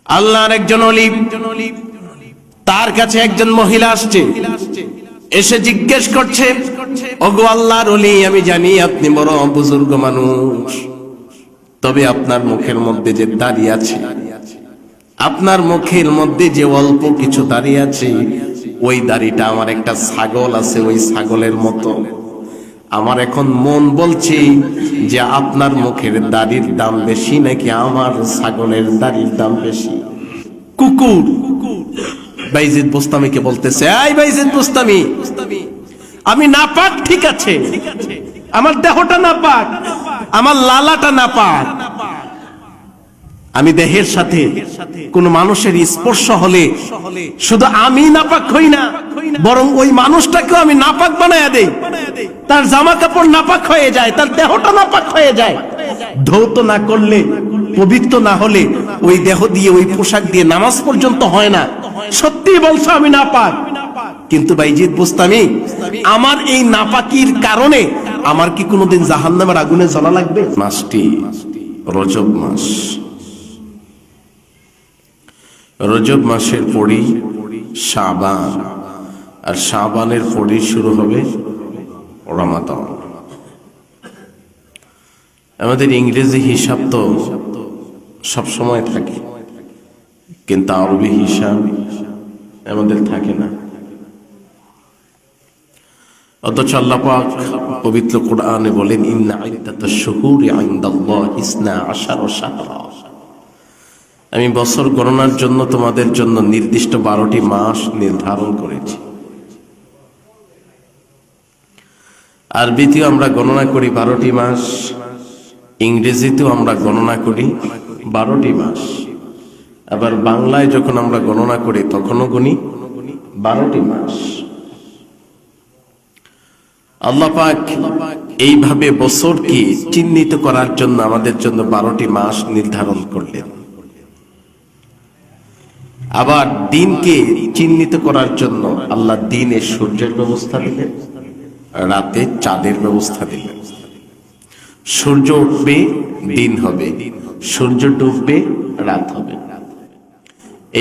আল্লাহর একজন ওলি, তার কাছে একজন মহিলা আসছে, এসে জিজ্ঞেস করছে, ওগো আল্লাহর ওলি, আমি জানি আপনি বড় বুজুর্গ মানুষ, তবে আপনার মুখের মধ্যে যে দাড়ি আছে, আপনার মুখের মধ্যে যে অল্প কিছু দাড়ি আছে, ওই দাড়িটা আমার একটা ছাগল আছে, ওই ছাগলের মতো। আমার এখন মন বলছে যে আপনার মুখের দাড়ির দাম বেশি নাকি আমার ছাগলের দাড়ির দাম বেশি। কুকুর বাইজিদ বুস্তামিকে বলতেছে, এই বাইজিদ বুস্তামি, আমি নাপাক ঠিক আছে, আমার দেহটা নাপাক, আমার লালাটা নাপাক, আমি দেহের সাথে কোন মানুষের স্পর্শ হলে শুধু আমি নাপাক হই না, বরং ওই মানুষটাকেও আমি নাপাক বানায়া দেই, তার জামা কাপড় নাপাক হয়ে যায়, তার দেহটা নাপাক হয়ে যায়। ধৌত না করলে, পবিত্র না হলে ওই দেহ দিয়ে, ওই পোশাক দিয়ে নামাজ পর্যন্ত হয় না। সত্যি বলছো আমি নাপাক, কিন্তু বাইজিদ বুস্তামি, আমার এই নাপাকির কারণে আমার কি কোনোদিন জাহান্নামের আগুনে জ্বলা লাগবে? মাসটি রজব মাস। রজব মাসের পরই শাবান, আর শাবানের পরই শুরু হবে রমাদান। আমাদের ইংরেজি হিসাব তো সব সময় থাকে, কিন্তু আরবি হিসাব আমাদের থাকে না। অথচ আল্লাহ পাক পবিত্র কোরআনে বলেন, ইন্না ইদ্দাতাশ শুহুরি ইনদাল্লাহি 12 শাহরা, আমি বছর গণনার জন্য তোমাদের জন্য নির্দিষ্ট 12টি মাস নির্ধারণ করেছি। আরবিতেও আমরা গণনা করি 12টি মাস, ইংরেজিতেও আমরা গণনা করি 12টি মাস, আবার বাংলায় যখন আমরা গণনা করি তখনও গুনি 12টি মাস। আল্লাহ পাক এইভাবে বছরকে চিহ্নিত করার জন্য আমাদের জন্য 12টি মাস নির্ধারণ করলেন। আবার দিনকে চিহ্নিত করার জন্য আল্লাহ দিনে সূর্যের ব্যবস্থা দিলেন, রাতে চাঁদের ব্যবস্থা দিলেন। সূর্য উঠবে দিন হবে, সূর্য ডুববে রাত হবে।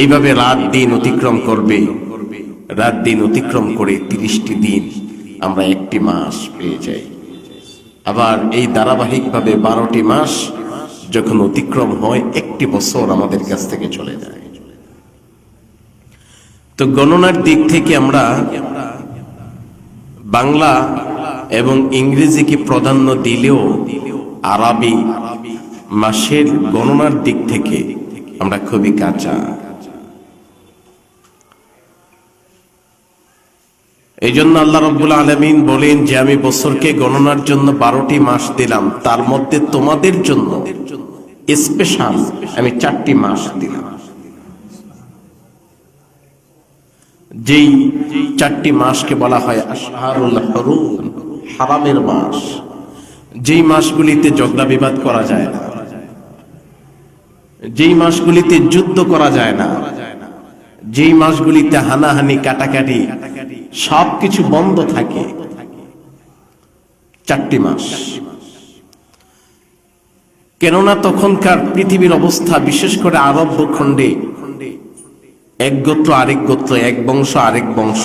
এইভাবে রাত দিন অতিক্রম করবে, রাত দিন অতিক্রম করে 30টি দিন আমরা একটি মাস পেয়ে যাই। আবার এই ধারাবাহিকভাবে 12টি মাস যখন অতিক্রম হয়, একটি বছর আমাদের কাছ থেকে চলে যায়। তো গণনার দিক থেকে আমরা বাংলা এবং ইংরেজিকে প্রাধান্য দিলেও আরবি মাসের গণনার দিক থেকে আমরা খুবই কাঁচা। এই জন্য আল্লাহ রাব্বুল আলামিন বলেন যে আমি বছরকে গণনার জন্য 12টি মাস দিলাম, তার মধ্যে তোমাদের জন্য স্পেশাল আমি 4টি মাস দিলাম। যেই 4টি মাসকে বলা হয় আশহারুল হুরুম, হারামের মাস, যেই মাসগুলিতে ঝগড়া বিবাদ করা যায় না, যেই মাসগুলিতে যুদ্ধ করা যায় না, যেই মাসগুলিতে হানাহানি কাটাকাটি সবকিছু বন্ধ থাকে, 4টি মাস। কেননা তখনকার পৃথিবীর অবস্থা, বিশেষ করে আরব ভূখণ্ডে এক গোত্র আরেক গোত্র, এক বংশ আরেক বংশ,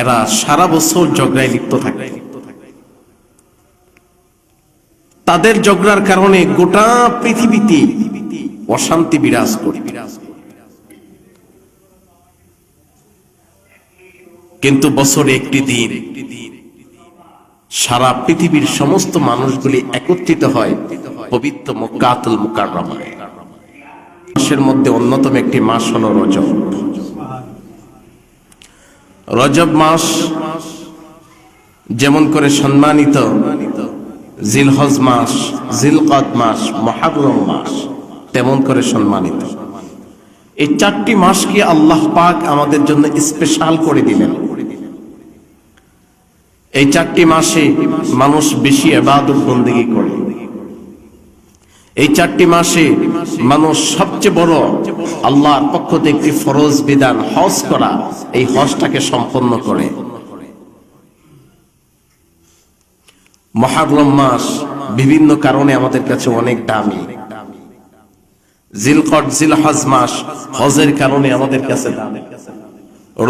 এরা সারা বছর ঝগড়ায় লিপ্ত থাকে। তাদের ঝগড়ার কারণে গোটা পৃথিবীতে অশান্তি বিরাজ করে। কিন্তু বছরে একটি দিন সারা পৃথিবীর সমস্ত মানুষগুলি একত্রিত হয় পবিত্র মক্কাতুল মুকাররমায়। মাসের মধ্যে অন্যতম একটি মাস হলো রজব। রজব মাস যেমন করে সম্মানিত জিলহজ মাস, জিলকদ মাস, মুহররম মাস তেমন করে সম্মানিত। এই 4টি মাসকে আল্লাহ পাক আমাদের জন্য স্পেশাল করে দিলেন। এই 4টি মাসে মানুষ বেশি ইবাদত বন্দেগী করে। এই 4টি মাসে মানুষ সবচেয়ে বড় আল্লাহর পক্ষ থেকে একটি ফরজ বিধান হজ করা, এই হজটাকে সম্পন্ন করে। মুহররম মাস বিভিন্ন কারণে আমাদের কাছে অনেক দামি। জিলকদ জিলহজ মাস হজের কারণে আমাদের কাছে দাম।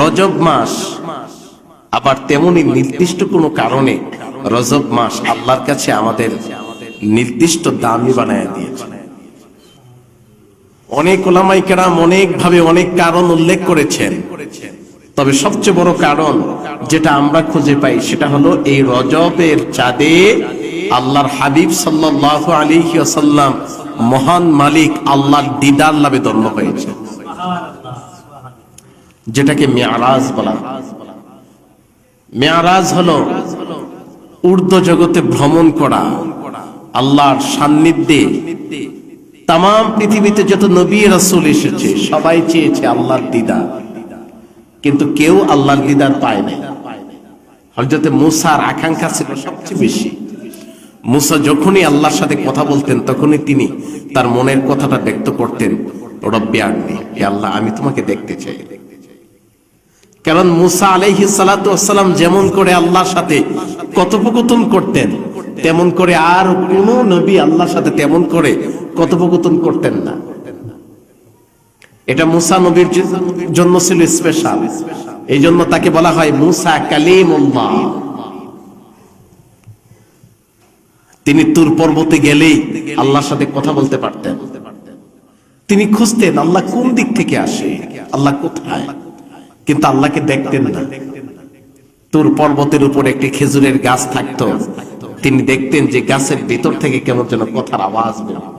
রজব মাস আবার তেমনি নির্দিষ্ট কোনো কারণে রজব মাস আল্লাহর কাছে আমাদের নির্দিষ্ট দামি বানায় দিয়েছে। অনেক উলামায়ে কেরাম অনেক ভাবে অনেক কারণ উল্লেখ করেছেন, তবে সবচেয়ে বড় কারণ যেটা আমরা খুঁজে পাই সেটা হলো এই রজবের চাঁদে আল্লাহর হাবিব সাল্লাল্লাহু আলাইহি ওয়াসাল্লাম মহান মালিক আল্লাহর দিদার লাভে ধন্য হয়েছে, যেটাকে মেরাজ বলা হয়। মেরাজ হলো ঊর্ধ্ব জগতে ভ্রমণ করা, আল্লাহর সান্নিধ্যে। তাম পৃথিবীতে যত নবী রাসূল এসেছে সবাই চেয়েছে আল্লাহর দিদার, কিন্তু কেউ আল্লাহর দিদার পায় নাই। হযরত মুসার আকাঙ্ক্ষা ছিল সবচেয়ে বেশি। মুসা যখনই আল্লাহর সাথে কথা বলতেন তখনই তিনি তার মনের কথাটা ব্যক্ত করতেন, রব্বি আরনি, হে আল্লাহ আমি তোমাকে দেখতে চাই। কারণ মুসা আলাইহিস সালাতু ওয়াস সালাম যেমন করে আল্লাহর সাথে কথোপকথন করতেন তেমন করে আর কোন নবী আল্লাহর সাথে তেমন করে কথোপকথন করতেন না। এটা মুসা নবীর জন্য ছিল স্পেশাল, এই জন্য তাকে বলা হয় মুসা কালিমুল্লাহ। তিনি তুর পর্বতে গেলেই আল্লাহর সাথে কথা বলতে পারতেন। তিনি খুঁজতেন আল্লাহ কোন দিক থেকে আসে, আল্লাহ কোথায়, কিন্তু আল্লাহকে দেখতেন না। তুর পর্বতের উপর একটি খেজুরের গাছ থাকতো, তিনি দেখতেন যে গাছের ভিতর থেকে কেমন যেন কথার আওয়াজ বের হয়।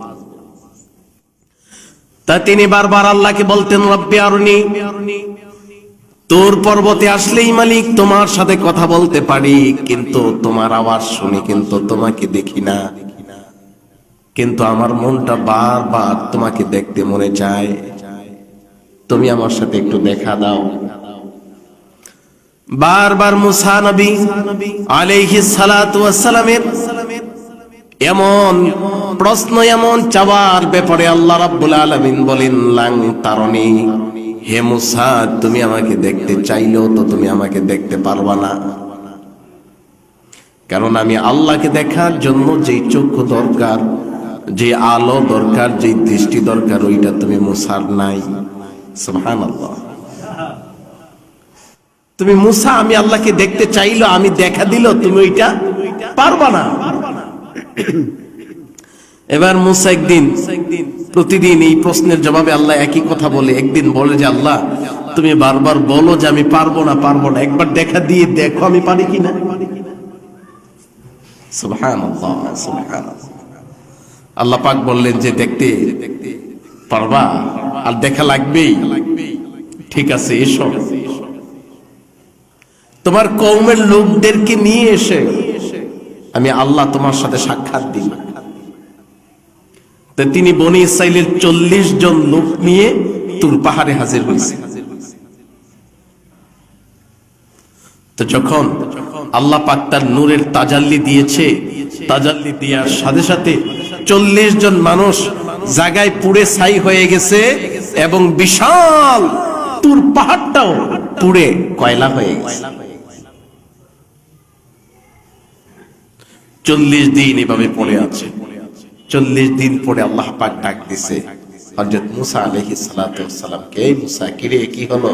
তা তিনি বারবার আল্লাহকে বলতেন রব্বি আরনি, তোর পর্বতে আসলেই মালিক তোমার সাথে কথা বলতে পারি, কিন্তু তোমার আওয়াজ শুনি কিন্তু তোমাকে দেখি না। কিন্তু আমার মনটা বারবার তোমাকে দেখতে মনে চায়, তুমি আমার সাথে একটু দেখা দাও। বারবার মুসা নবী আলাইহিস সালাতু ওয়াস সালামের এমন প্রশ্ন, এমন চাওয়ার ব্যাপারে আল্লাহ রাব্বুল আলামিন বলেন লাং তারনি, হে মুসা তুমি আমাকে দেখতে চাইলেও তো তুমি আমাকে দেখতে পারবা না, কারণ আমি আল্লাহকে দেখার জন্য যেই চক্ষু দরকার, যে আলো দরকার, যে দৃষ্টি দরকার ওইটা তুমি মুসার নাই। সুবহানাল্লাহ। তুমি মুসা আমি আল্লাহকে দেখতে চাইলো, আমি দেখা দিল, তুমি ওইটা পারবা না। এবার মুসা একদিন, প্রতিদিন এই প্রশ্নের জবাবে আল্লাহ একই কথা বলে, একদিন বলে যে আল্লাহ তুমি বারবার বলো যে আমি পারবো না, একবার দেখা দিয়ে দেখো আমি পারি কিনা। সুবহানাল্লাহ, সুবহানাল্লাহ। আল্লাহ পাক বললেন যে দেখতে পারবা আর দেখা লাগবেই, ঠিক আছে এসো, তোমার কওমের লোকদেরকে নিয়ে এসে আমি আল্লাহ তোমার সাথে সাক্ষাৎ দিই। তো তিনি বনি ইসরাইলের 40 জন লোক নিয়ে তুর পাহাড়ে হাজির হয়েছে। তো যখন আল্লাহ পাক তার নূরের তাজাল্লি দিয়েছে, তাজাল্লি দেওয়ার সাথে সাথে 40 জন মানুষ জায়গায় পুড়ে ছাই হয়ে গেছে এবং বিশাল তুর পাহাড়টাও পুড়ে কয়লা হয়ে গেছে। 40 দিন এভাবে পড়ে আছে। 40 দিন পরে আল্লাহ পাক ডাক দিছে হযরত মুসা আলাইহিস সালাতু ওয়াস সালামকে, এই মুসা কিরে কি হলো?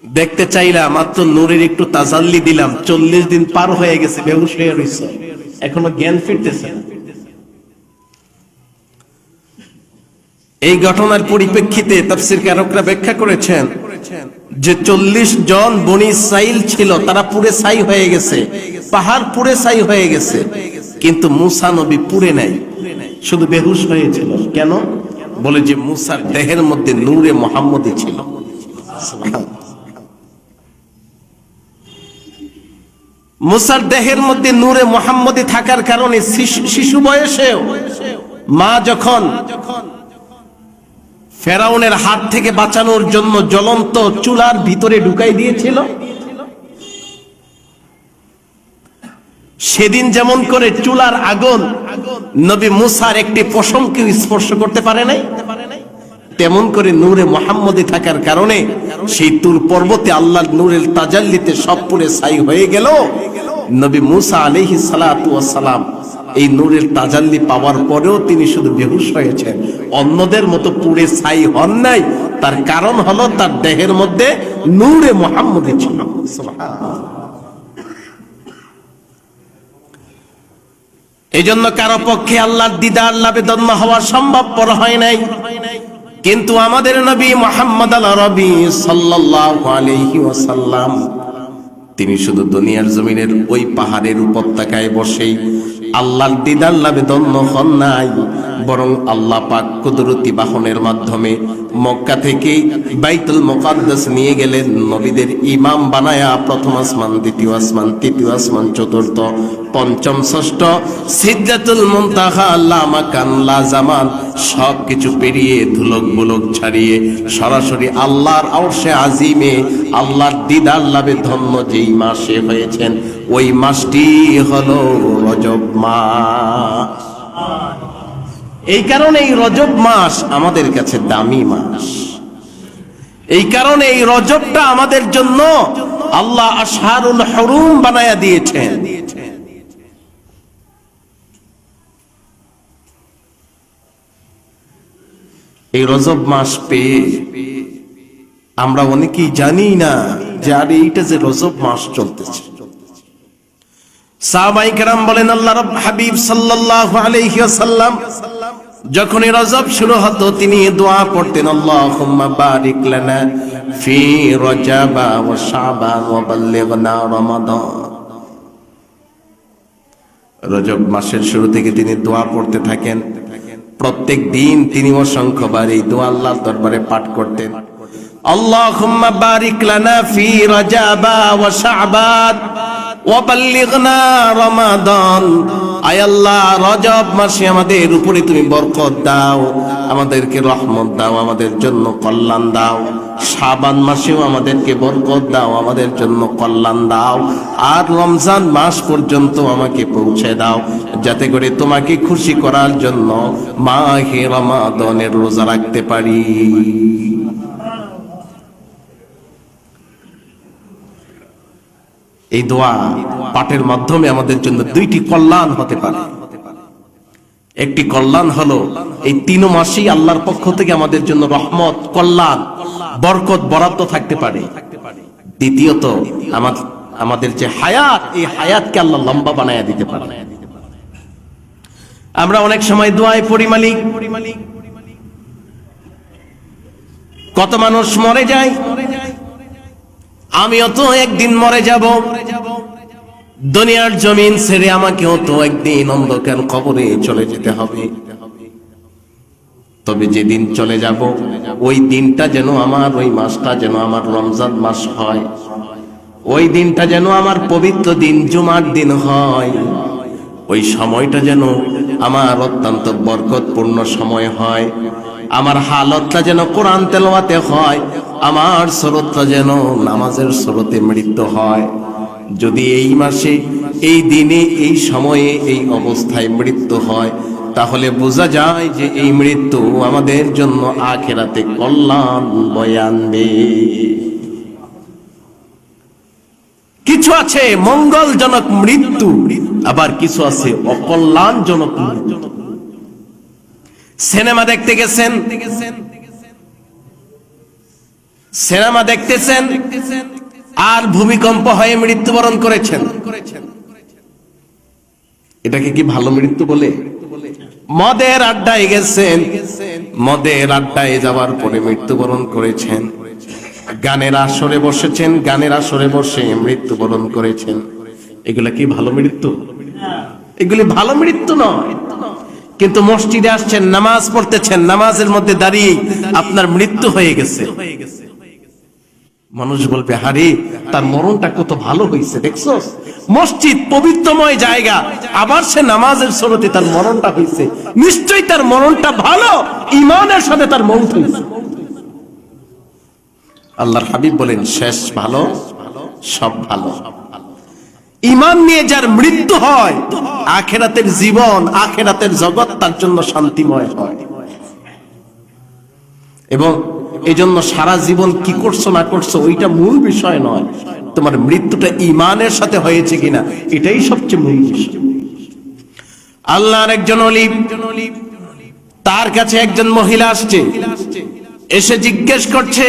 দেখতে চাইলাম, মাত্র নূরের একটু তাজাল্লি দিলাম, 40 দিন পার হয়ে গেছে, বেহুশ হয়ে রইছো, এখনো জ্ঞান ফিরতেছে না। এই ঘটনার পরিপ্রেক্ষিতে তাফসীরকারকরা ব্যাখ্যা করেছেন যে 40 জন বনি ইসরাইল ছিল, তারা পুড়ে ছাই হয়ে গেছে, পাহাড় পুড়ে ছাই হয়ে গেছে, কিন্তু মুসা নবী পুড়ে নাই, শুধু বেহুশ হয়েছিল। কেন? বলে যে মুসার দেহের মধ্যে নূরে মুহাম্মদী ছিল। মুসার দেহের মধ্যে নূরে মুহাম্মদী থাকার কারণে শিশু বয়সেও মা যখন ফেরাউনের হাত থেকে বাঁচানোর জন্য জ্বলন্ত চুলার ভিতরে ঢুকাই দিয়েছিল, সেদিন যেমন করে চুলার আগুন নবী মুসার একটি পশমকে স্পর্শ করতে পারে নাই, তেমন করে নূরে মুহাম্মদী থাকার কারণে সেই তুর পর্বতে আল্লাহর নূরের তাজাল্লিতে সব পুড়ে ছাই হয়ে গেল। নবী মুসা আলাইহিস সালাতু ওয়াস সালাম এই নূরের তাজাল্লি পাওয়ার পরেও তিনি শুধু বেহুশ হয়েছেন, অন্যদের মতো পুড়ে ছাই হন নাই। তার কারণ হলো তার দেহের মধ্যে নূরে মুহাম্মদী ছিল। এই জন্য কারো পক্ষে আল্লাহর দিদার লাভে ধন্য হওয়া সম্ভবপর হয় নাই। কিন্তু আমাদের নবী মুহাম্মদ আল-আরবী সাল্লাল্লাহু আলাইহি ওয়াসাল্লাম তিনি শুধু দুনিয়ার জমিনের ওই পাহাড়ের উপত্যকায় বসেই আল্লাহর দিদার লাভে ধন্য হন নাই, বরং আল্লাহ পাক কুদরতি বাহনের মাধ্যমে মক্কা থেকে বাইতুল মুকাদ্দাস নিয়ে গেলেন, নবীদের ইমাম বানায়া প্রথম আসমান, দ্বিতীয় আসমান, তৃতীয় আসমান, চতুর্থ, পঞ্চম, ষষ্ঠ, সিদরাতুল মুনতাহা, লা মাকান লা জামান সবকিছু পেরিয়ে ধুলক বুলক ছাড়িয়ে সরাসরি আল্লাহর আরশে আজিমে আল্লাহর দিদার লাভে ধন্য যেই মাসে হয়েছেন, ওই মাসটি হলো রজব মাস। এই কারণে এই রজব মাস আমাদের কাছে দামি মাস। এই কারণে এই রজবটা আমাদের জন্য আল্লাহ আশহারুল হুরুম বানায়া দিয়েছেন। এই রজব মাস পেয়ে আমরা অনেকেই জানি না যে আর এইটা যে রজব মাস চলতেছে। সাহাবায়ে কেরাম বলেন, আল্লাহর হাবিব সাল্লাল্লাহু আলাইহি ওয়াসাল্লাম যখনই রজব শুরু হতো তিনি দোয়া পড়তেন, আল্লাহুম্মা বারিক লানা ফি রজব ওয়া শাবান ওয়া বাল্লিগনা রমাদান। রজব মাসের শুরু থেকে তিনি দোয়া পড়তে থাকেন। প্রত্যেক দিন তিনি অসংখ্যবার এই দোয়া আল্লাহর দরবারে পাঠ করতেন, আল্লাহুম্মা বারিক লানা ফি রজব ওয়া শাবান ওয়া বাল্লিগনা রমাদান। আয় আল্লাহ, রজব মাসে আমাদের উপরে তুমি বরকত দাও, আমাদেরকে রহমত দাও, আমাদের জন্য কল্যাণ দাও। শাবান মাসেও আমাদেরকে বরকত দাও, আমাদের জন্য কল্যাণ দাও। আর রমজান মাস পর্যন্ত আমাকে পৌঁছে দাও, যাতে করে তোমাকে খুশি করার জন্য মাহে রমাদানের রোজা রাখতে পারি। এই দোয়া পাঠের মাধ্যমে আমাদের জন্য দুইটি কল্যাণ হতে পারে। একটি কল্যাণ হলো এই 3 মাসেই আল্লাহর পক্ষ থেকে আমাদের জন্য রহমত, কল্যাণ, বরকত বরাদ্দ থাকতে পারে। দ্বিতীয়ত আমাদের যে হায়াত, এই হায়াতকে আল্লাহ লম্বা বানায়া দিতে পারে। আমরা অনেক সময় দোয়ায় পড়ি, মালিক কত মানুষ মরে যায়, আমিও তো একদিন মরে যাব, দুনিয়ার জমিন ছেড়ে আমাকেও তো একদিন অন্ধকার কবরে চলে যেতে হবে। তবে যেদিন চলে যাব ওই দিনটা যেন আমার, ওই মাসটা যেন আমার রমজান মাস হয়, ওই দিনটা যেন আমার পবিত্র দিন জুমার দিন হয়, ওই সময়টা যেন আমার অত্যন্ত বরকতপূর্ণ সময় হয়, আমার হালতটা যেন কোরআন তেলাওয়াতে হয়, আমার সুরতটা যেন নামাজের সুরতে মৃত্যু হয়। যদি এই মাসে, এই দিনে, এই সময়ে, এই অবস্থায় মৃত্যু হয়, তাহলে বোঝা যায় যে এই মৃত্যু আমাদের জন্য আখিরাতে কল্যাণ বয়ে আনবে। কিছু আছে মঙ্গলজনক মৃত্যু, আবার কিছু আছে অকল্যাণজনক মৃত্যু। সিনেমা দেখতে গেছেন, সিনেমা দেখতেছেন আর ভূমিকম্প হয়ে মৃত্যুবরণ করেছেন, এটাকে কি ভালো মৃত্যু বলে? মদের আড্ডায় গেছেন, মদের আড্ডায় যাওয়ার পরে মৃত্যুবরণ করেছেন। গানের আসরে বসেছেন, গানের আসরে বসে মৃত্যুবরণ করেছেন। এগুলা কি ভালো মৃত্যু? এগুলি ভালো মৃত্যু নয়। কিন্তু মসজিদে আসছেন, নামাজ পড়তেছেন, নামাজের মধ্যে দাঁড়িয়ে আপনার মৃত্যু হয়ে গেছে। মানুষ বলবে, হারে তার মরণটা কত ভালো হয়েছে, দেখছো? মসজিদ পবিত্রময় জায়গা, আবার সে নামাজের সুরতে তার মরণটা হয়েছে, নিশ্চয়ই তার মরণটা ভালো, ঈমানের সাথে তার মৌত হয়েছে। আল্লাহর হাবিব বলেন, শেষ ভালো, সব ভালো। ঈমান নিয়ে যার মৃত্যু হয়, আখিরাতের জীবন, আখিরাতের জগৎ তার জন্য শান্তিময় হয়। এবং এই জন্য সারা জীবন কি করছো না করছো ওইটা মূল বিষয় নয়, তোমার মৃত্যুটা ঈমানের সাথে হয়েছে কিনা এটাই সবচেয়ে মূল বিষয়। আল্লাহর একজন ওলি, তার কাছে একজন মহিলা আসছে, এসে জিজ্ঞেস করছে,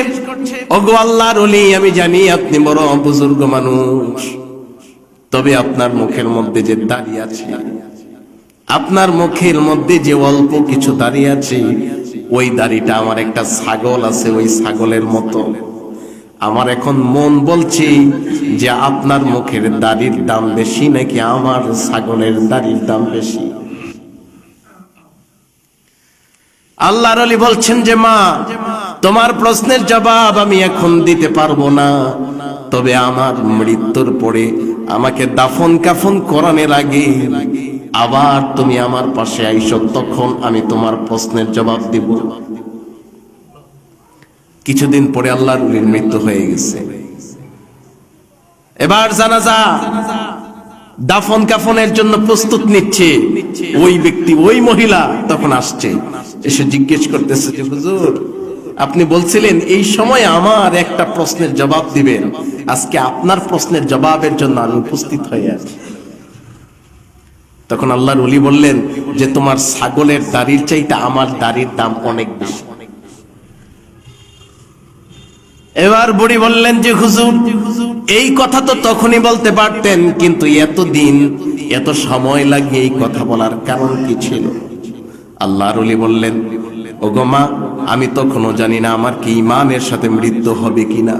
ওগো আল্লাহর ওলি, আমি জানি আপনি বড় বুজুর্গ মানুষ, তবে আপনার মুখের মধ্যে যে দাড়ি আছে, আপনার মুখের মধ্যে যে অল্প কিছু দাড়ি আছে, ওই দাড়িটা আমার একটা ছাগল আছে, ওই ছাগলের মতো। আমার এখন মন বলছে যে আপনার মুখের দাড়ির দাম বেশি নাকি আমার ছাগলের দাড়ির দাম বেশি। আল্লাহর ওলি বলছেন যে মা, তোমার প্রশ্নের জবাব আমি এখন দিতে পারবো না, তবে আমার মৃত্যুর পরে আমাকে দাফন কাফন করানোর আগে আবার তুমি আমার পাশে আইসো, তখন আমি তোমার প্রশ্নের জবাব দিব। কিছুদিন পরে আল্লাহর ওলির মৃত্যু হয়ে গেছে। এবার জানাজা দাফন কাফনের জন্য প্রস্তুত নিচ্ছে ওই ব্যক্তি, ওই মহিলা তখন আসছে, এসে জিজ্ঞেস করতেছে যে হুজুর, আপনি বলছিলেন এই সময় আমার একটা প্রশ্নের জবাব দিবেন, আজকে আপনার প্রশ্নের জবাবের জন্য আমি উপস্থিত হয়ে আছি। তখন আল্লাহর ওলি বললেন যে তোমার ছাগলের দাড়ির চাইতে আমার দাড়ির দাম অনেক বেশি। এবার বুড়ি বললেন যে হুজুর, এই কথা তো তখনই বলতে পারতেন, কিন্তু এতদিন এত সময় লাগিয়ে এই কথা বলার কারণ কি ছিল? আল্লাহর ওলি বললেন, ওগো মা, আমি তখনও জানি না আমার কি ঈমানের সাথে মৃত্যু হবে কিনা,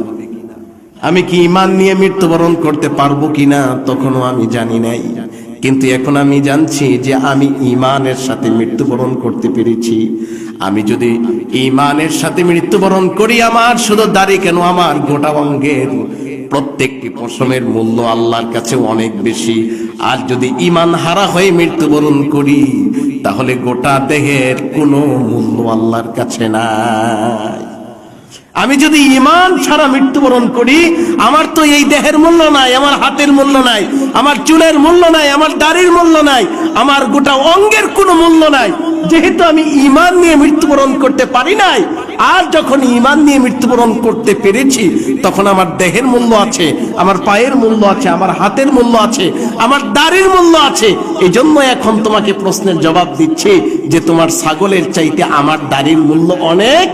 আমি কি ঈমান নিয়ে মৃত্যুবরণ করতে পারবো কিনা, তখনও আমি জানি নাই। কিন্তু এখন আমি জানছি যে আমি ঈমানের সাথে মৃত্যুবরণ করতে পেরেছি। আমি যদি ঈমানের সাথে মৃত্যুবরণ করি, আমার শুধু দাড়ি কেন, আমার গোটা অঙ্গের প্রত্যেকটি পশমের মূল্য আল্লাহর কাছে অনেক বেশি। আর যদি ঈমান হারা হয়ে মৃত্যুবরণ করি, তাহলে গোটা দেহের কোনো মূল্য আল্লাহর কাছে নাই। আমি যদি ঈমান ছাড়া মৃত্যুবরণ করি, আমার তো এই দেহের মূল্য নাই, আমার হাতের মূল্য নাই, আমার চুলের মূল্য নাই, আমার দাড়ির মূল্য নাই, আমার গোটা অঙ্গের কোনো মূল্য নাই। যেহেতু আমি ঈমান নিয়ে মৃত্যুবরণ করতে পারি নাই, আর যখন ঈমান নিয়ে মৃত্যুবরণ করতে পেরেছি, তখন আমার দেহের মূল্য আছে, আমার পায়ের মূল্য আছে, আমার হাতের মূল্য আছে, আমার দাড়ির মূল্য আছে। এই জন্য এখন তোমাকে প্রশ্নের জবাব দিচ্ছে যে তোমার ছাগলের চাইতে আমার দাড়ির মূল্য অনেক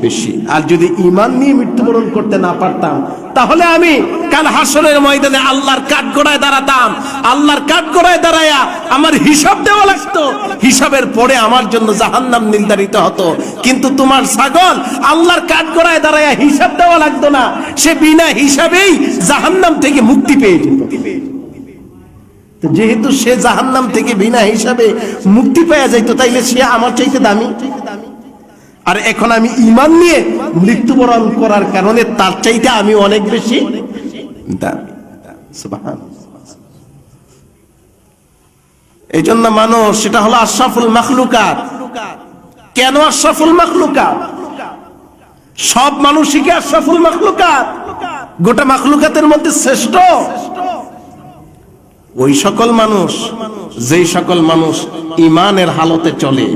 বেশি। আর যদি ঈমান নিয়ে মৃত্যুবরণ করতে না পারতাম, তাহলে আমি কাল হাসরের ময়দানে আল্লাহর কাঠগড়ায় দাঁড়াতাম, আল্লাহর কাঠগড়ায় দাঁড়ায়া আমার হিসাব দেওয়া লাগতো, হিসাবের পরে আমার জন্য জাহান্নাম নির্ধারিত হতো। কিন্তু তোমার ছাগল আল্লাহর কাঠগড়ায় দাঁড়ায়া হিসাব দেওয়া লাগতো না, সে বিনা হিসাবেই জাহান্নাম থেকে মুক্তি পেয়ে যেত। যেহেতু সে জাহান্নাম থেকে বিনা হিসাবে মুক্তি পেয়ে যাইত, তাইলে সে আমার চাইতে দামি। আর এখন আমি ঈমান নিয়ে মৃত্যুবরণ করার কারণে তার চাইতে আমি অনেক বেশি দামি। সুবহানাল্লাহ। এই জন্য মানুষ, সেটা হলো আশরাফুল মাখলুকাত। কেন আশরাফুল মাখলুকাত? সব মানুষই কি আশরাফুল মাখলুকাত? গোটা মাখলুকাতের মধ্যে শ্রেষ্ঠ ওই সকল মানুষ, যেই সকল মানুষ ঈমানের হালতে চলে,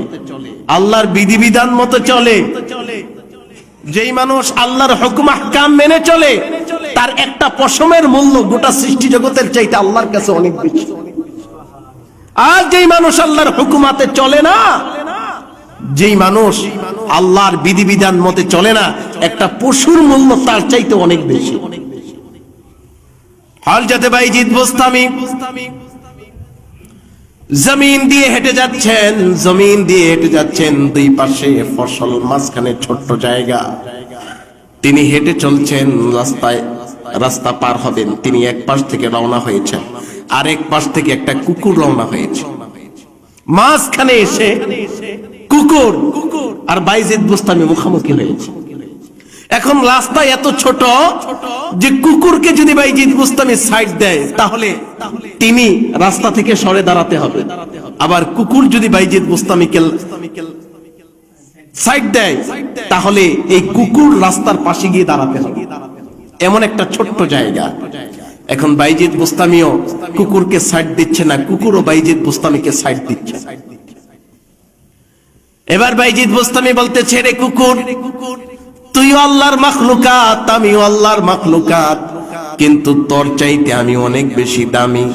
আল্লাহর বিধিবিধান মতো চলে, যেই মানুষ আল্লাহর হুকুম আহকাম মেনে চলে, তার একটা পশমের মূল্য গোটা সৃষ্টি জগতের চাইতে আল্লাহর কাছে অনেক বেশি। আর যেই মানুষ আল্লাহর হুকুমাতে চলে না, যেই মানুষ আল্লাহর বিধিবিধান মতে চলে না, একটা পশুর মূল্য তার চাইতে অনেক বেশি। হযরত বাইজিদ বুস্তামি জমিন দিয়ে হেঁটে যাচ্ছেন, জমিন দিয়ে হেঁটে যাচ্ছেন, দুই পাশে ফসল, মাঝখানে ছোট্ট জায়গা। তিনি হেঁটে চলছেন, রাস্তা পার হবেন, তিনি এক পাশ থেকে রওনা হয়েছেন, আর এক পাশ থেকে একটা কুকুর রওনা হয়েছে। মাঝখানে এসে কুকুর আর বাইজিদ বুস্তামি মুখোমুখি হয়েছে। এখন রাস্তা এত ছোট যে কুকুরকে যদি বাইজিদ বুস্তামি সাইড দেয়, তাহলে তিনি রাস্তা থেকে সরে দাঁড়াতে হবে। আবার কুকুর যদি বাইজিদ বুস্তামিকে সাইড দেয়, তাহলে এই কুকুর রাস্তার পাশে গিয়ে দাঁড়াতে হবে। এমন একটা ছোট্ট জায়গা। এখন বাইজিদ বুস্তামিও কুকুরকে সাইড দিচ্ছে না, কুকুরও বাইজিদ বুস্তামিকে সাইড দিচ্ছে। এবার বাইজিদ বুস্তামি বলতেছে, রে কুকুর, তুইও আল্লাহর মাখলুকাত, আমিও আল্লাহর মাখলুকাত, কিন্তু তোর চাইতে আমি অনেক বেশি দামি।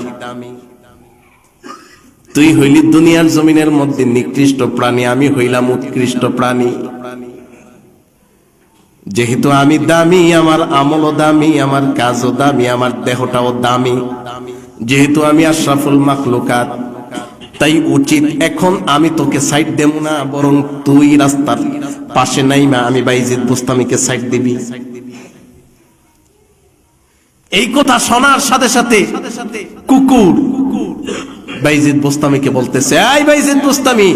তুই হইলি দুনিয়ার জমিনের মধ্যে নিকৃষ্ট প্রাণী, আমি হইলাম উৎকৃষ্ট প্রাণী। যেহেতু আমি দামি, আমার আমলও দামি, আমার কাজও দামি, আমার দেহটাও দামি, যেহেতু আমি আশরাফুল মাখলুকাত, তাই উচিত এখন আমি তোকে সাইড দেব না, বরং তুই রাস্তার পাশে নাইমা আমি বাইজিদ বুস্তামিকে সাইড দিবি। এই কথা শোনার সাথে সাথে কুকুর বাইজিদ বুস্তামিকে বলতেছে, এই বাইজিদ বুস্তামি,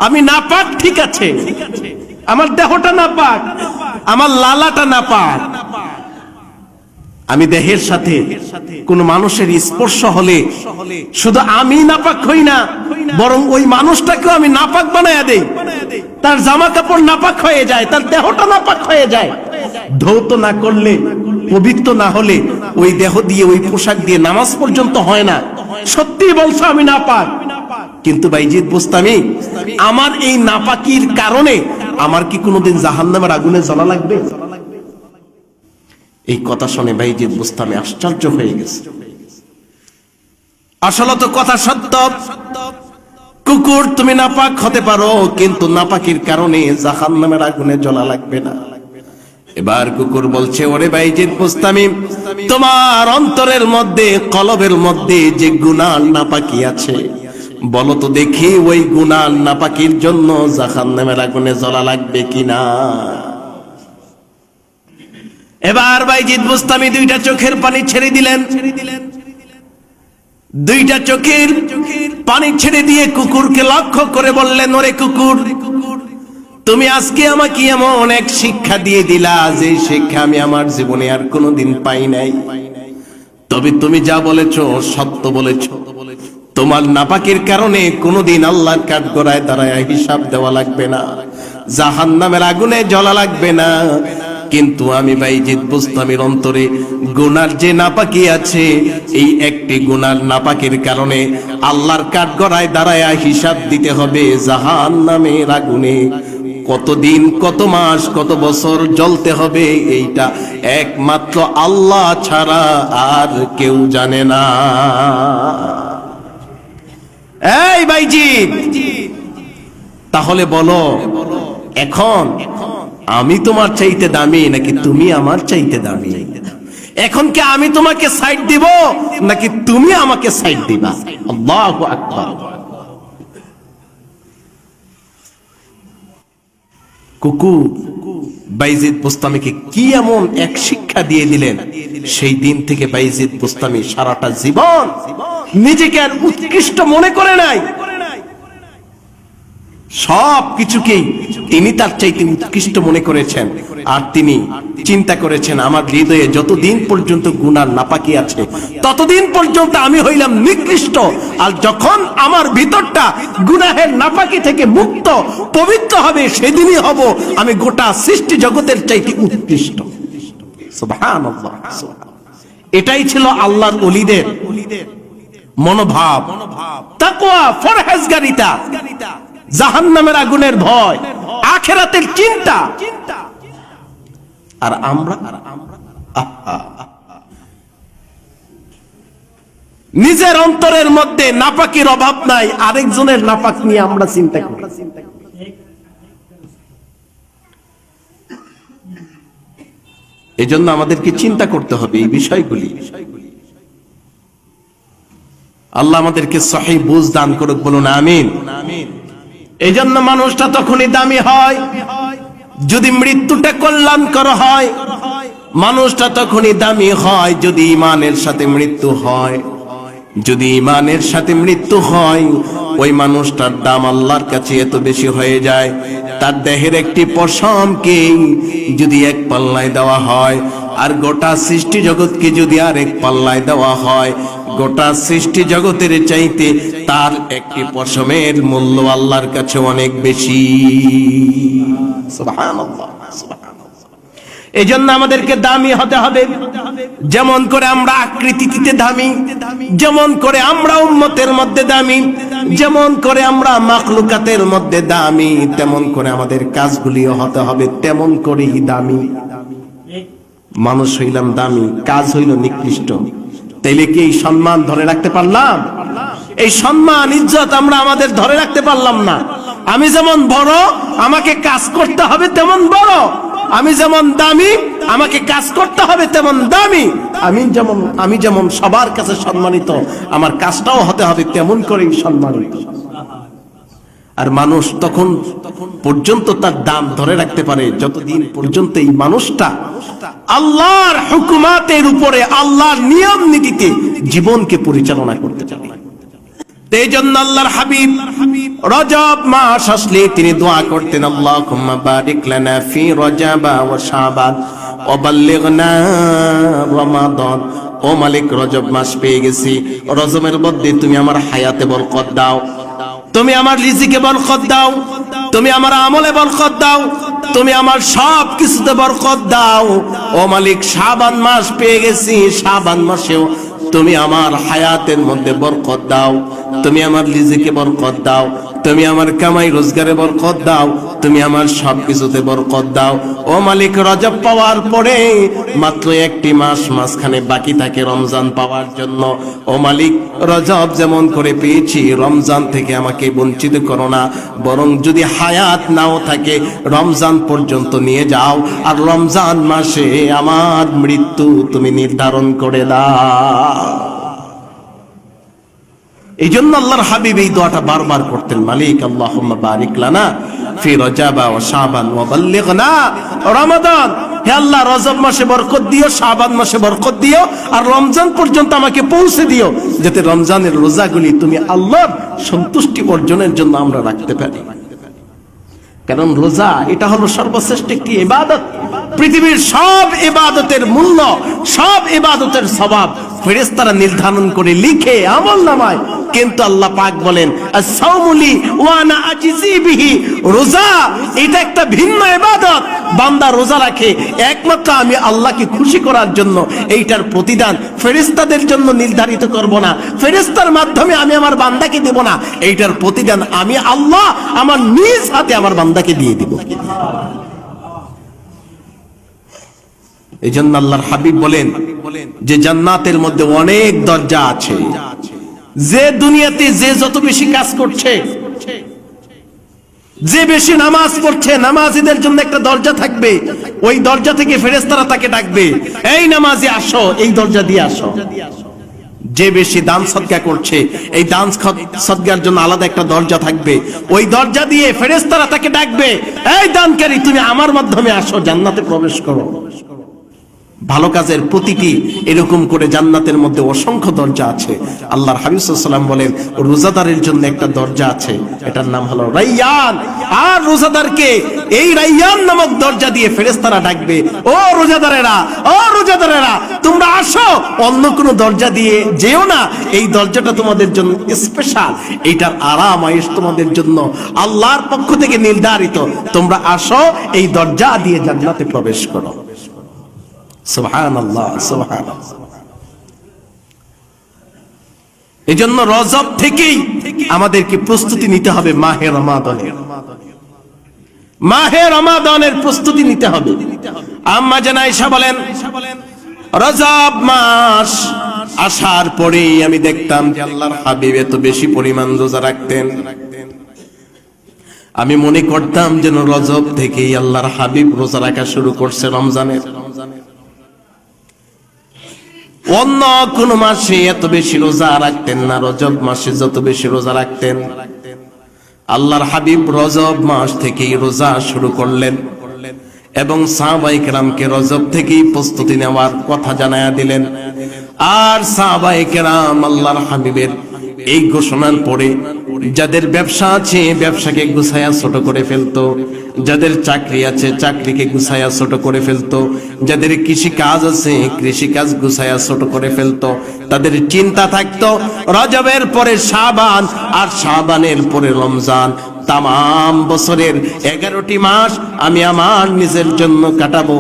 আমি নাপাক ঠিক আছে, আমার দেহটা নাপাক, আমার লালাটা নাপাক, আমি দেহের সাথে কোন মানুষের স্পর্শ হলে শুধু আমি নাপাক হই না, বরং ওই মানুষটাকেও আমি নাপাক বানায়া দেই। তার জামা কাপড় নাপাক হয়ে যায়, তার দেহটা নাপাক হয়ে যায়। ধৌত না করলে, পবিত্র না হলে ওই দেহ দিয়ে, ওই পোশাক দিয়ে নামাজ পর্যন্ত হয় না। সত্যি বলছো আমি নাপাক, কিন্তু বাইজিদ বুস্তামি, আমার এই নাপাকির কারণে আমার কি কোনোদিন জাহান্নামের আগুনে জ্বলা লাগবে? এই কথা শুনে বাইজিদ বুস্তামি আশ্চর্য হয়ে গেছে। আসলে তো কথা সত্য, কুকুর তুমি নাপাক হতে পারো, কিন্তু নাপাকির কারণে জাহান্নামের আগুনে জ্বলা লাগবে না। এবার কুকুর বলছে, ওরে বাইজিদ বুস্তামি, তোমার অন্তরের মধ্যে, কলবের মধ্যে যে গুনাহ নাপাকি আছে, বলো তো দেখি ওই গুনাহ নাপাকির জন্য জাহান্নামের আগুনে জ্বলা লাগবে কিনা। এবার বাইজিদ বুস্তামি দুইটা চোখের পানি ছেড়ে দিলেন। দুইটা চোখের পানি ছেড়ে দিয়ে কুকুরকে লক্ষ্য করে বললেন, ওরে কুকুর, তুমি আজকে আমাকে এমন এক শিক্ষা দিয়ে দিলা যে শিক্ষা আমি আমার জীবনে আর কোনোদিন পাই নাই। তবে তুমি যা বলেছো সত্য বলেছো, তোমার নাপাকির কারণে কোনোদিন আল্লাহর কাঠগড়ায় দাঁড়ায় হিসাব দেওয়া লাগবে না, জাহান্নামের আগুনে জ্বলা লাগবে না। কিন্তু আমি বাইজিদ বুস্তামির অন্তরে গুনার যে নাপাকি আছে, এই একটি গুনার নাপাকির কারণে আল্লাহর কাঠগড়ায় দাঁড়ায় হিসাব দিতে হবে জাহান্নামের আগুনে। কতদিন, কত মাস, কত বছর জ্বলতে হবে, এইটা একমাত্র আল্লাহ ছাড়া আর কেউ জানে না। এই বাইজিদ, তাহলে বলো এখন আমি তোমার চাইতে দামি নাকি তুমি আমার চাইতে দামি? এখন কি আমি তোমাকে সাইড দিব নাকি তুমি আমাকে সাইড দিবা? আল্লাহু আকবার। কুকুর বাইজিদ বুস্তামিকে কি এমন এক শিক্ষা দিয়ে দিলেন, সেই দিন থেকে বাইজিদ বুস্তামি সারাটা জীবন নিজেকে আর উৎকৃষ্ট মনে করে নাই। সব কিছুকেই তিনি তার চাইতে উৎকৃষ্ট মনে করেছেন। আর তিনি চিন্তা করেছেন, আমার হৃদয়ে যতদিন পর্যন্ত গুনার নাপাকি আছে ততদিন পর্যন্ত আমি হইলাম নিকৃষ্ট। আর যখন আমার ভিতরটা গুনাহের নাপাকি থেকে মুক্ত, পবিত্র হবে, সেদিনই হব আমি গোটা সৃষ্টি জগতের চাইতে উৎকৃষ্ট। সুবহানাল্লাহ। এটাই ছিল আল্লাহর ওলিদের মনোভাব, তাকওয়া, পরহেজগারিতা, জাহান্নামের আগুনের ভয়, আখিরাতের চিন্তা। আর আমরা নিজের অন্তরের মধ্যে নাপাকির অভাব নাই, আরেকজনের নাপাক নিয়ে আমরা চিন্তা করি। এজন্য আমাদেরকে চিন্তা করতে হবে এই বিষয়গুলি। আল্লাহ আমাদেরকে সহিহ বুঝ দান করুক, বলুন আমিন। এই জন্য মানুষটা তখনই দামি হয় যদি মৃত্যুটা কল্যাণকর হয়, মানুষটা তখনই দামি হয় যদি ঈমানের সাথে মৃত্যু হয়। যদি ঈমানের সাথে মৃত্যু হয়, ওই মানুষটার দাম আল্লাহর কাছে এত বেশি হয়ে যায়, তার দেহের একটি পশমকে যদি এক পাল্লায় দেওয়া হয়, আর গোটা সৃষ্টি জগৎকে যদি আর এক পাল্লায় দেওয়া হয়, গোটা সৃষ্টি জগতের চাইতে তার একটি পশমের মূল্য আল্লাহর কাছে অনেক বেশি। সুবহানাল্লাহ, সুবহানাল্লাহ। এই জন্য আমাদেরকে দামি হতে হবে। যেমন করে আমরা আকৃতিতে দামি, যেমন করে আমরা উম্মতের মধ্যে দামি, যেমন করে আমরা মাখলুকাতের মধ্যে দামি, তেমন করে আমাদের কাজগুলিও হতে হবে তেমন করেই দামি। মানুষ হইলাম দামি, কাজ হইল নিকৃষ্ট, তাইলে কি এই সম্মান ধরে রাখতে পারলাম? এই সম্মান ইজ্জত আমরা আমাদের ধরে রাখতে পারলাম না। আমি যেমন বড়, আমাকে কাজ করতে হবে তেমন বড়। আমি যেমন দামি, আমাকে কাজ করতে হবে তেমন দামি। আমি যেমন সবার কাছে সম্মানিত, আমার কাজটাও হতে হবে তেমন করেই সম্মানিত। আর মানুষ তখন পর্যন্ত তার দাম ধরে রাখতে পারে যতদিন পর্যন্ত এই মানুষটা আল্লাহর হুকুমাতের উপরে, আল্লাহর নিয়ম নীতিতে জীবনকে পরিচালনা করতে চায়। এই জন্য আল্লাহর হাবিব রজব মাস আসলে তিনি দোয়া করতেন, আল্লাহুম্মা বারিক লানা ফি রজবা ওয়া শাবান ওয়া বাল্লিগনা রমাদান। ও মালিক, রজব মাস পেয়ে গেছি, রজবের মধ্যে তুমি আমার হায়াতে বরকত দাও, তুমি আমার রিজিকে বরকত দাও, তুমি আমার আমলে বরকত দাও, তুমি আমার সব কিছুতে বরকত দাও। ও মালিক, শাবান মাস পেয়ে গেছি, শাবান মাসেও তুমি আমার হায়াতের মধ্যে বরকত দাও, তুমি আমার রিজিকে বরকত দাও, তুমি আমার কামাই রোজগারে বরকত দাও, তুমি আমার সবকিছুতে বরকত দাও। ও মালিক, রজব পাওয়ার পরে মাত্র একটি মাস মাঝখানে বাকি থাকে রমজান পাওয়ার জন্য। ও মালিক, রজব যেমন করে পেয়েছি, রমজান থেকে আমাকে বঞ্চিত করো না, বরং যদি হায়াত নাও থাকে রমজান পর্যন্ত নিয়ে যাও, আর রমজান মাসে আমার মৃত্যু তুমি নির্ধারণ করে দাও। এই জন্য আল্লাহর হাবিব এই দোয়াটা বারবার করতেন, মালিক আল্লাহুম্মা বারিক লানা ফি রজবা ওয়া শাবান ওয়া বাল্লিগনা রমাদান। হে আল্লাহ, রজব মাসে বরকত দিও, শাবান মাসে বরকত দিও, আর রমজান পর্যন্ত আমাকে পৌঁছে দিও, যাতে রমজানের রোজাগুলি তুমি আল্লাহর সন্তুষ্টি অর্জনের জন্য আমরা রাখতে পারি। কারণ রোজা এটা হলো সর্বশ্রেষ্ঠ একটি ইবাদত। পৃথিবীর সব ইবাদতের মূল্য, সব ইবাদতের সওয়াব ফেরেশতারা নির্ধারণ করে লিখে আমলনামায়, কিন্তু আল্লাহ পাক বলেন আস-সাওমু লি ওয়া আনা আজজি বিহি। রোজা এটা একটা ভিন্ন ইবাদত, বান্দা রোজা রাখে একমাত্র আমি আল্লাহকে খুশি করার জন্য। এইটার প্রতিদান ফেরেশতাদের জন্য নির্ধারিত করব না, ফেরেশতার মাধ্যমে আমি আমার বান্দাকে দেব না, এইটার প্রতিদান আমি আল্লাহ আমার নিজ হাতে আমার বান্দাকে দিয়ে দিব। এই জন্য আল্লাহর হাবিব বলেন যে জান্নাতের মধ্যে অনেক দরজা আছে। যে দুনিয়াতে যে যত বেশি কাজ করছে, যে বেশি নামাজ পড়ছে, নামাজীদের জন্য একটা দরজা থাকবে, ওই দরজা থেকে ফেরেশতারা তাকে ডাকবে, এই নামাজি আসো, এই দরজা দিয়ে আসো। যে বেশি দান সদকা করছে, এই দান সদকার জন্য আলাদা একটা দরজা থাকবে, ওই দরজা দিয়ে ফেরেশতারা তাকে ডাকবে, এই দানকারী তুমি আমার মাধ্যমে আসো, জান্নাতে প্রবেশ করো। ভালো কাজের প্রতিটি এরকম করে জান্নাতের মধ্যে অসংখ্য দরজা আছে। আল্লাহর হাবিব সাল্লাল্লাহু আলাইহি ওয়াসাল্লাম বলেন রোজাদারের জন্য একটা দরজা আছে, এটার নাম হলো রাইয়ান। আর রোজাদারকে এই রাইয়ান নামক দরজা দিয়ে ফেরেশতারা ডাকবে, ও রোজাদারেরা, ও রোজাদারেরা তোমরা আসো, অন্য কোনো দরজা দিয়ে যেও না, এই দরজাটা তোমাদের জন্য স্পেশাল, এইটার আরাম আয়েশ তোমাদের জন্য আল্লাহর পক্ষ থেকে নির্ধারিত, তোমরা আসো, এই দরজা দিয়ে জান্নাতে প্রবেশ করো। সুবহানাল্লাহ, সুবহানাল্লাহ। এই জন্য রজব থেকেই আমাদেরকে প্রস্তুতি নিতে হবে মাহে রমাদানের। মাহে রমাদানের প্রস্তুতি নিতে হবে। আম্মা জান আয়েশা বলেন রজব মাস আসার পরেই আমি দেখতাম যে আল্লাহর হাবিব এত বেশি পরিমাণ রোজা রাখতেন, আমি মনে করতাম যেন রজব থেকেই আল্লাহর হাবিব রোজা রাখা শুরু করছে রমজানের। অন্য কোন মাসে এত বেশি রোজা রাখতেন না, রজব মাসে যত বেশি রোজা রাখতেন। আল্লাহর হাবিব রজব মাস থেকেই রোজা শুরু করলেন এবং সাহাবায়ে কেরামকে রজব থেকেই প্রস্তুতি নেওয়ার কথা জানায়া দিলেন। আর সাহাবায়ে কেরাম আল্লাহর হাবিবের এই ঘোষণার পরে যাদের ব্যবসা আছে ব্যবসাকে গুছায়া ছোট করে ফেলতো, যাদের চাকরি আছে চাকরিকে গুছায়া ছোট করে ফেলতো, যাদের কৃষি কাজ আছে কৃষি কাজ গুছায়া ছোট করে ফেলতো। তাদের চিন্তা থাকতো রজবের পরে শাবান, আর শাবানের পরে রমজান। তাম বছরের 11টি মাস আমি আমার নিজের জন্য কাটাবো,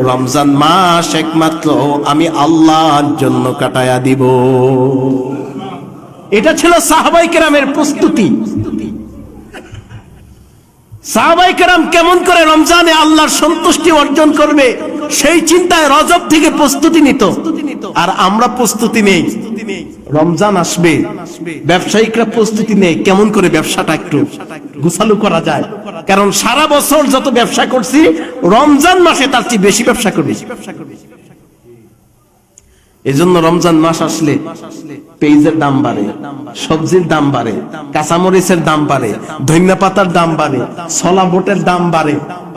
রমজান মাস একমাত্র আমি আল্লাহর জন্য কাটায়া দিব। এটা ছিল সাহাবায়ে কেরামের প্রস্তুতি। সাহাবায়ে কেরাম কেমন করে রমজানে আল্লাহর সন্তুষ্টি অর্জন করবে সেই চিন্তায় রজব থেকে প্রস্তুতি নিত। আর আমরা প্রস্তুতি নেই, রমজান আসবে, ব্যবসায়িকরা প্রস্তুতি নেই কেমন করে ব্যবসাটা একটু গুছালু করা যায়, কারণ সারা বছর যত ব্যবসা করছি রমজান মাসে তার চেয়ে বেশি ব্যবসা করবে। এজন্য রমজান মাস আসলে পেঁয়াজের দাম বাড়ে, সবজির দাম বাড়ে, কাঁচামরিচের দাম বাড়ে, ধনিয়া পাতার দাম বাড়ে, ছোলা বুটের দাম বাড়ে,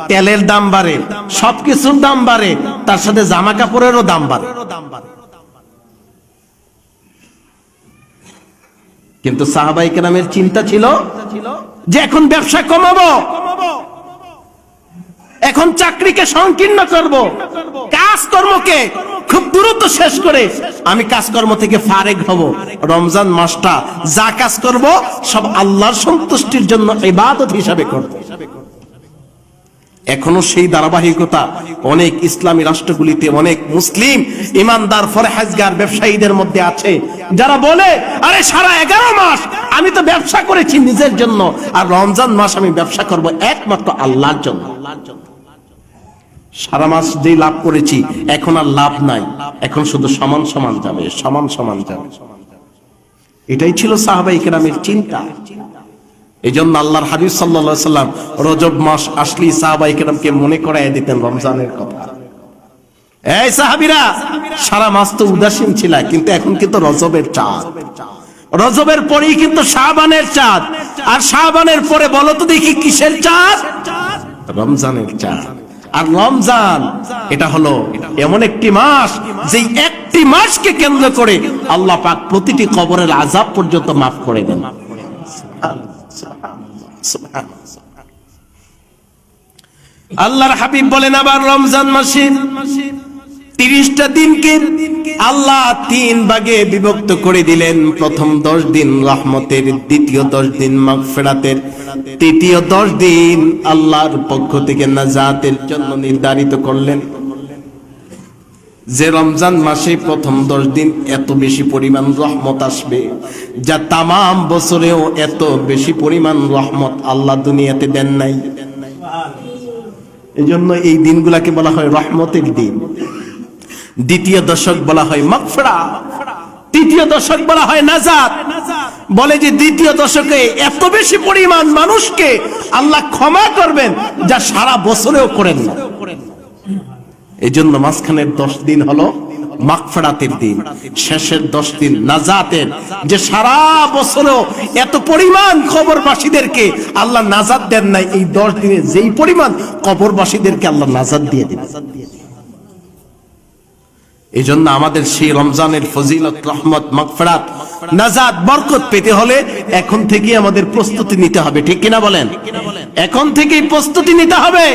তেলের দাম বাড়ে, সবকিছুর দাম বাড়ে, তার সাথে জামা কাপড়েরও দাম বাড়ে। কিন্তু সাহাবায়ে কেরামের চিন্তা ছিল যে এখন ব্যবসা কমাবো, এখন চাকরিকে সংকীর্ণ করব, কাজকর্মকে খুব দ্রুত শেষ করে আমি কাজকর্ম থেকে ফারেক হব। রমজান মাসটা যা কাজ করব সব আল্লাহর সন্তুষ্টির জন্য ইবাদত হিসাবে করব। এখনো সেই ধারাবাহিকতা অনেক ইসলামী রাষ্ট্রগুলিতে অনেক মুসলিম ইমানদার ফরহেজগার ব্যবসায়ীদের মধ্যে আছে, যারা বলে আরে সারা 11 মাস আমি তো ব্যবসা করেছি নিজের জন্য, আর রমজান মাস আমি ব্যবসা করব একমাত্র আল্লাহর জন্য। সারা মাস যে লাভ করেছি এখন আর লাভ নাই, এখন শুধু সমান সমান যাবে, সমান সমান যাবে। এটাই ছিল সাহাবায়ে কেরামের চিন্তা। এইজন্য আল্লাহর হাবিব সাল্লাল্লাহু আলাইহি সাল্লাম রজব মাস আসলেই সাহাবায়ে কেরামকে মনে করায় দিতেন রমজানের কথা। এই সাহাবীরা সারা মাস তো উদাসীন ছিল, কিন্তু এখন কিন্তু রজবের চাঁদ, রজবের পরেই কিন্তু শাবানের চাঁদ, আর শাবানের পরে বলো তো দেখি কিসের চাঁদ? রমজানের চাঁদ। আর রমজান এটা হলো এমন একটি মাস যে একটি মাসকে কেন্দ্র করে আল্লাহ পাক প্রতিটি কবরের আযাব পর্যন্ত মাফ করে দেন। আল্লাহর হাবিব বলেন আবার রমজান মাসে 30টা দিনকে আল্লাহ 3 ভাগে বিভক্ত করে দিলেন। প্রথম 10 দিন রহমতের, দ্বিতীয় 10 দিন মাগফিরাতের, তৃতীয় 10 দিন আল্লাহর পক্ষ থেকে নাজাতের জন্য নির্ধারিত করলেন। যে রমজান মাসে প্রথম 10 দিন এত বেশি পরিমাণ রহমত আসবে যা তামাম বছরেও এত বেশি পরিমাণ রহমত আল্লাহ দুনিয়াতে দেন নাই। এজন্য এই দিনগুলাকে বলা হয় রহমতের দিন। দ্বিতীয় দশক বলা হয় মাগফিরাত, তৃতীয় দশক বলা হয় নাজাত। বলে যে দ্বিতীয় দশকে এত বেশি পরিমাণ মানুষকে আল্লাহ ক্ষমা করবেন যা সারা বছরেও করেন না। এজন্য মাঝখানের 10 দিন হলো মাগফিরাতের দিন, শেষের 10 দিন নাজাতের, যে সারা বছরেও এত পরিমাণ কবরবাসীদেরকে আল্লাহ নাজাত দেন নাই, এই 10 দিনে যেই পরিমাণ কবরবাসীদেরকে আল্লাহ নাজাত দিয়ে দিবেন। এজন্য আমাদের সেই রমজানের ফজিলত, রহমত, মাগফিরাত, নাজাত, বরকত পেতে হলে এখন থেকেই আমাদের প্রস্তুতি নিতে হবে। ঠিক কিনা বলেন? এখন থেকেই প্রস্তুতি নিতে হবে,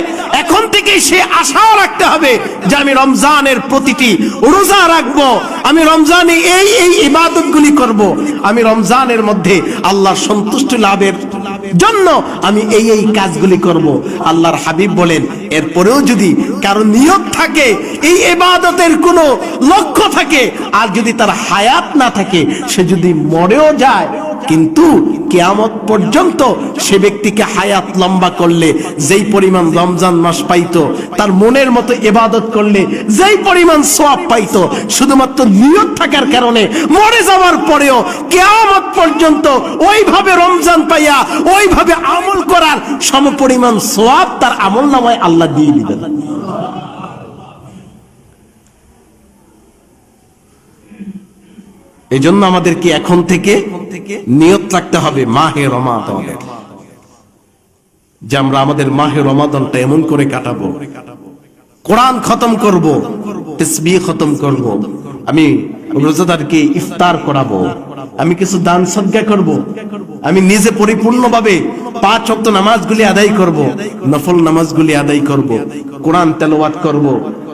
এখন থেকেই সে আশাও রাখতে হবে যে আমি রমজানের প্রতিটি রোজা রাখবো, আমি রমজানে এই এই ইবাদতগুলি করব, আমি রমজানের মধ্যে আল্লাহর সন্তুষ্টি লাভের জন্য আমি এই এই কাজগুলি করব। আল্লাহর হাবিব বলেন এরপরেও যদি কারো নিয়ত থাকে, এই ইবাদতের কোনো লক্ষ্য থাকে, আর যদি তার হায়াত না থাকে, সে যদি মরেও যায়, কিন্তু কিয়ামত পর্যন্ত সে ব্যক্তিকে হায়াত লম্বা করলে যেই পরিমাণ রমজান মাস পাইতো, তার মনের মতো ইবাদত করলে যেই পরিমাণ সওয়াব পাইতো, শুধুমাত্র নিয়ত থাকার কারণে মরে যাওয়ার পরেও কিয়ামত পর্যন্ত ওইভাবে রমজান পাইয়া ওইভাবে আমল করার সমপরিমাণ সওয়াব তার আমলনামায় আল্লাহ দিয়ে দিবেন। এই জন্য আমাদেরকে এখন থেকে নিয়ত রাখতে হবে মাহে রমাদানের, যে আমরা আমাদের মাহে রমাদানটা এমন করে কাটাবো, কোরআন খতম করব, তাসবিহ খতম করব, আমি রোজাদারকে ইফতার করাবো, আমি কিছু দান সদকা করব, আমি নিজে পরিপূর্ণভাবে 5 ওয়াক্ত নামাজগুলি আদায় করব, নফল নামাজগুলি আদায় করব, কোরআন তেলাওয়াত করব,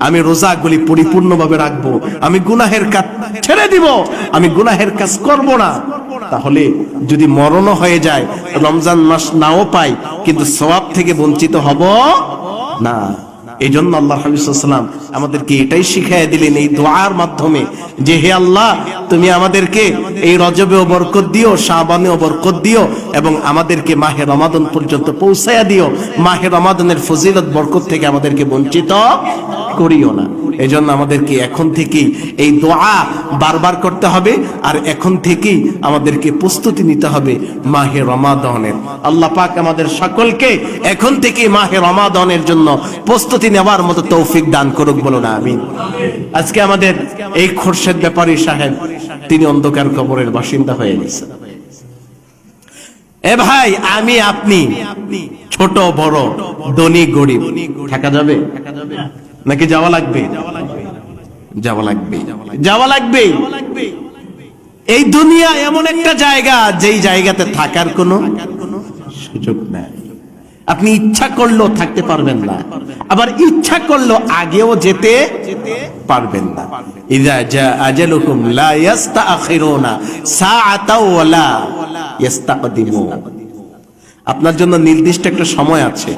আমি রোজাগুলি পরিপূর্ণভাবে রাখবো, আমি গুনাহের কাজ ছেড়ে দিব, আমি গুনাহের কাজ করব না। তাহলে যদি মরণও হয়ে যায়, রমজান মাস নাও পাই, কিন্তু সওয়াব থেকে বঞ্চিত হব না। এই জন্য আল্লাহ হাবিব সাল্লাল্লাহু আলাইহি ওয়াসাল্লাম আমাদেরকে এটাই শিখিয়ে দিলেন এই দোয়ার মাধ্যমে, যে হে আল্লাহ, তুমি আমাদেরকে এই রজবেও বরকত দিও, শাবানেও বরকত দিও, এবং আমাদেরকে মাহে রমাদান পর্যন্ত পৌঁছায়া দিও, মাহে রমাদানের ফজিলত বরকত থেকে আমাদেরকে বঞ্চিত করিও না। এজন্য আমাদেরকে এখন থেকেই এই দোয়া বারবার করতে হবে, আর এখন থেকেই আমাদেরকে প্রস্তুতি নিতে হবে মাহে রমাদানের। আল্লাহ পাক আমাদের সকলকে এখন থেকে মাহে রমাদানের জন্য প্রস্তুতি নেওয়ার মতো তৌফিক দান করুক, বলো না আমিন। আজকে আমাদের এই খোরশেদ ব্যাপারী সাহেব, তিনি অন্ধকার কবরের বাসিন্দা হয়ে গেছেন। এ ভাই, আমি আপনি ছোট বড় ধনী গরিব থাকা যাবে নাকি যাওয়া লাগবে? যাওয়া লাগবে, যাওয়া লাগবে। এই দুনিয়া এমন একটা জায়গা যেই জায়গাতে থাকার কোনো সুযোগ নাই। আপনি ইচ্ছা করলেও থাকতে পারবেন না, আবার ইচ্ছা করলেও আগেও যেতে পারবেন না। ইযা জা আজালুকুম লা ইস্তাখিরুনা সাআতাও ওয়ালা ইস্তাকদিমুন। আপনার জন্য নির্দিষ্ট একটা সময় আছে,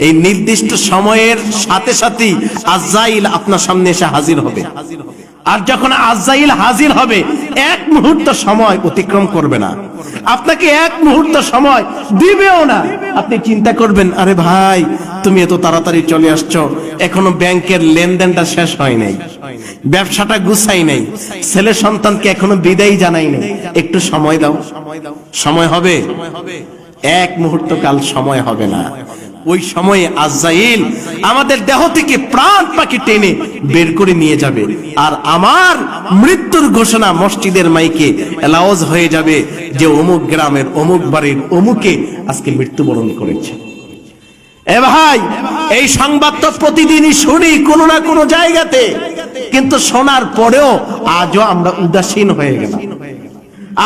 এই নির্দিষ্ট সময়ের সাথে সাথেই আজরাইল আপনার সামনে এসে হাজির হবে। আর যখন আজরাইল হাজির হবে, এক মুহূর্ত সময় অতিক্রম করবে না, আপনাকে এক মুহূর্ত সময় দিবেও না। আপনি চিন্তা করবেন, আরে ভাই তুমি এত তাড়াতাড়ি চলে আসছো, এখনো ব্যাংকের লেনদেনটা শেষ হয় নাই, ব্যবসাটা গুছাই নাই, ছেলে সন্তানকে এখনো বিদায় জানাই নাই, একটু সময় দাও। সময় হবে? এক মুহূর্ত কাল সময় হবে না। ওই সময়ে আজরাইল আমাদের দেহ থেকে প্রাণ পাখি টেনে বের করে নিয়ে যাবে, আর আমার মৃত্যুর ঘোষণা মসজিদের মাইকে এলাওয়াজ হয়ে যাবে যে অমুক গ্রামের অমুক বাড়ির অমুকে আজকে মৃত্যুবরণ করেছে। এ ভাই, এই সংবাদ তো প্রতিদিনই শুনি কোনো না কোনো জায়গাতে, কিন্তু শোনার পরেও আজও আমরা উদাসীন হয়ে গেলাম,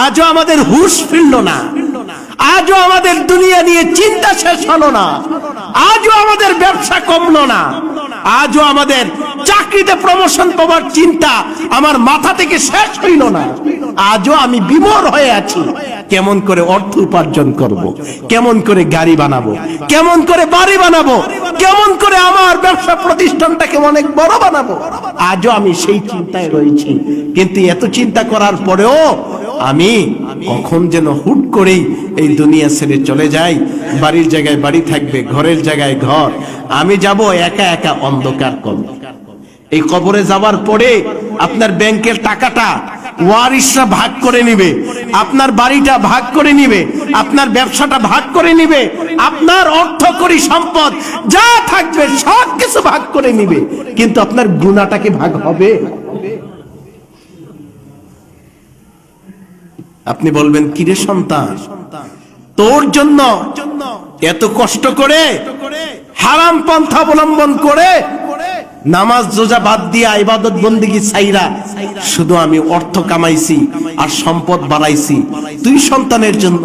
আজও আমাদের হুঁশ ফিরল না, আজও আমাদের দুনিয়া নিয়ে চিন্তা শেষ হলো না, আজও আমাদের ব্যবসা কমলো না, আজও আমাদের চাকরিতে প্রমোশন পাওয়ার চিন্তা আমার মাথা থেকে শেষ হইল না। আজও আমি বিমর হয়ে আছি, কেমন করে অর্থ উপার্জন করব, কেমন করে গাড়ি বানাবো, কেমন করে বাড়ি বানাবো, কেমন করে আমার ব্যবসা প্রতিষ্ঠানটাকে অনেক বড় বানাবো। আজও আমি সেই চিন্তায় রয়েছি, কিন্তু এত চিন্তা করার পরেও আমি কখন যেন হুট করেই এই দুনিয়া ছেড়ে চলে যাই। বাড়ির জায়গায় বাড়ি থাকবে, ঘরের জায়গায় ঘর, আমি যাব একা একা অন্ধকার কবর। এই কবরে যাওয়ার পরে আপনার ব্যাংকের টাকাটা ওয়ারিসরা ভাগ করে নিবে, আপনার বাড়িটা ভাগ করে নিবে, আপনার ব্যবসাটা ভাগ করে নিবে, আপনার অর্থকরী সম্পদ যা থাকবে সব কিছু ভাগ করে নিবে, কিন্তু আপনার গুনাহটা কি ভাগ হবে? আপনি বলবেন, কিরে সন্তান, তোর জন্য এত কষ্ট করে হারাম পন্থা অবলম্বন করে নামাজ রোজা বাদ দিয়ে ইবাদত বন্দেগী ছাইরা শুধু আমি অর্থ কামাইছি আর সম্পদ বাড়াইছি, তুই সন্তানের জন্য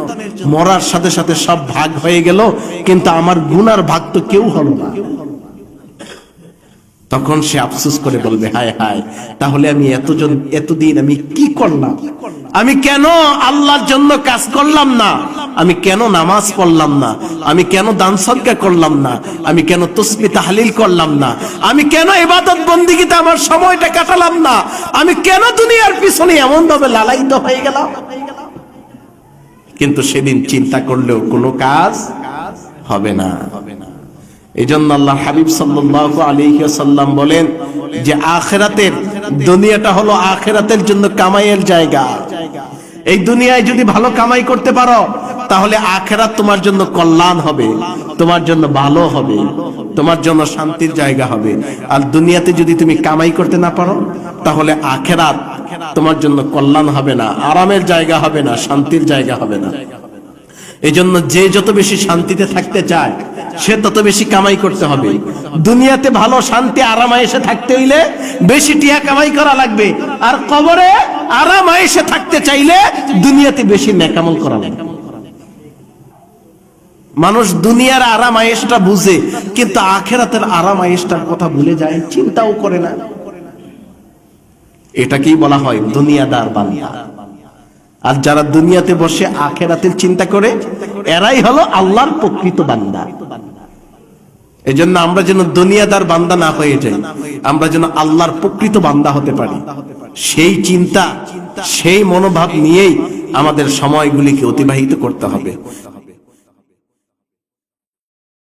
মরার সাথে সাথে সব ভাগ হয়ে গেল, কিন্তু আমার গুনার ভাগ তো কেউ হলো না। তখন সে আফসোস করে বলবে, হায় হায়, তাহলে আমি এতদিন আমি কি করলাম? আমি কেন আল্লাহর জন্য কাজ করলাম না? আমি কেন নামাজ পড়লাম না? আমি কেন দান সদকা করলাম না? আমি কেন তাসবিহ তাহলিল করলাম না? আমি কেন ইবাদত বন্দেগীতে আমার সময়টা কাটালাম না? আমি কেন দুনিয়ার পিছনে এমন ভাবে লালায়িত হয়ে গেলাম? কিন্তু সেদিন চিন্তা করলেও কোনো কাজ হবে না। এজন্য আল্লাহ হাবিব সাল্লাল্লাহু আলাইহি ওয়াসাল্লাম বলেন যে আখিরাতের দুনিয়াটা হলো আখিরাতের জন্য কামাইয়ের জায়গা। এই দুনিয়ায় যদি ভালো কামাই করতে পারো, তাহলে আখিরাত তোমার জন্য কল্যাণ হবে, তোমার জন্য ভালো হবে, তোমার জন্য শান্তির জায়গা হবে। আর দুনিয়াতে যদি তুমি কামাই করতে না পারো, তাহলে আখিরাত তোমার জন্য কল্যাণ হবে না, আরামের জায়গা হবে না, শান্তির জায়গা হবে না। এজন্য যে যত বেশি শান্তিতে থাকতে চায়, সে তত বেশি কামাই করতে হবে। দুনিয়াতে ভালো শান্তি আরামায়েশে থাকতে হইলে বেশি টিয়া কামাই করা লাগবে, আর কবরে আরামায়েশে থাকতে চাইলে দুনিয়াতে বেশি নেকামল করা লাগবে। মানুষ দুনিয়ার আরামায়েশটা বুঝে, কিন্তু আখিরাতের আরামায়েশটার কথা ভুলে যায়, চিন্তাও করে না। এটাকেই বলা হয় দুনিয়াদার বান্দা। আর যারা দুনিয়াতে বসে আখিরাতের চিন্তা করে, এরাই হলো আল্লাহর প্রকৃত বান্দা। এজন্য আমরা যেন দুনিয়াদার বান্দা না হয়ে যাই, আমরা যেন আল্লাহর প্রকৃত বান্দা হতে পারি, সেই চিন্তা সেই মনোভাব নিয়েই আমাদের সময়গুলিকে অতিবাহিত করতে হবে।